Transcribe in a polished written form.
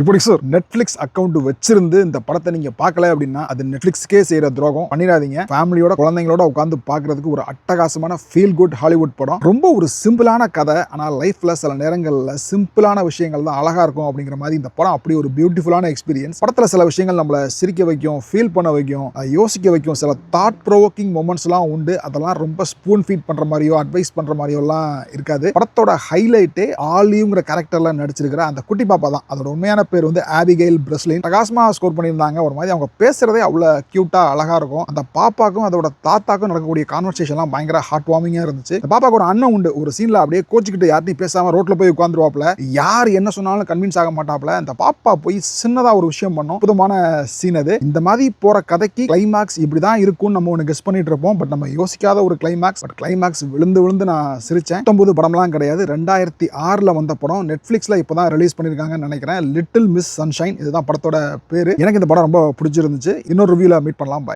இப்படி sir Netflix account வச்சிருந்து இந்த படத்தை நீங்க பார்க்கல அப்படின்னா அது நெட்ஃபிளிக்ஸ்க்கே செய்யற துரோகம். பண்ணிடாதீங்க. ஃபேமிலியோட குழந்தைங்களோட உட்காந்து பார்க்கறதுக்கு ஒரு அட்டகாசமான ஃபீல் குட் ஹாலிவுட் படம். ரொம்ப ஒரு சிம்பிளான கதை, ஆனால் லைஃப்ல சில நேரங்கள்ல சிம்பிளான விஷயங்கள் தான் அழகா இருக்கும் அப்படிங்கிற மாதிரி இந்த படம் அப்படி ஒரு பியூட்டிஃபுல்லான எக்ஸ்பீரியன்ஸ். படத்துல சில விஷயங்கள் நம்மள சிரிக்க வைக்கும், ஃபீல் பண்ண வைக்கும், யோசிக்க வைக்கும். சில தாட் ப்ரோவோக்கிங் மொமெண்ட்ஸ்லாம் உண்டு. அதெல்லாம் ரொம்ப ஸ்பூன் ஃபீட் பண்ற மாதிரியோ அட்வைஸ் பண்ற மாதிரியோ எல்லாம் இருக்காது. படத்தோட ஹைலைட்டே ஆலிவ்ங்கிற கேரக்டர்ல நடிச்சிருக்கிற அந்த குட்டி பாப்பா தான். அதோட உண்மையான பேர் வந்து ஆபிகெயில் பிரெஸ்லின். பிரகாசமா ஸ்கோர் பண்ணியிருந்தாங்க. ஒரு மாதிரி அவங்க பேசுறதே அவ்வளோ கியூட்டா அழகா இருக்கும். அந்த பாப்பாக்கும் அதோட தாத்தாக்கும் நடக்கக்கூடிய கான்வர்சேஷன்லாம் பயங்கர ஹார்ட் வார்மிங்கா இருந்துச்சு. இந்த பாப்பாக்கு ஒரு அண்ணன் உண்டு. ஒரு சீன்ல அப்படியே கோச்சிக்கிட்டு யார்ட்டையும் பேசாம ரோட்ல போய் உட்காந்துருவாப்ல. யார் என்ன சொன்னாலும் கன்வின்ஸ் ஆக மாட்டாப்ல. இந்த பாப்பா போய் சின்னதா ஒரு விஷயம் பண்ணும். அற்புதமான சீன் அது. இந்த மாதிரி போற கதைக்கு கிளைமாக்ஸ் இப்படிதான் இருக்கும்னு நம்ம ஒன்று கெஸ் பண்ணிட்டு இருப்போம். பட் நம்ம யோசிக்காத ஒரு கிளைமாக்ஸ். பட் கிளைமாக்ஸ் விழுந்து விழுந்து நான் சிரிச்சேன். 19 படம்லாம் கிடையாது, 2006ல் வந்த படம். நெட்ஃபிளிக்ஸ்ல இப்போதான் ரிலீஸ் பண்ணிருக்காங்கன்னு நினைக்கிறேன். லிட்டில் மிஸ் சன்ஷைன், இதுதான் படத்தோட பேரு. எனக்கு இந்த படம் ரொம்ப பிடிச்சிருந்துச்சு. இன்னொரு ரிவ்யூல மீட் பண்ணலாம். பை.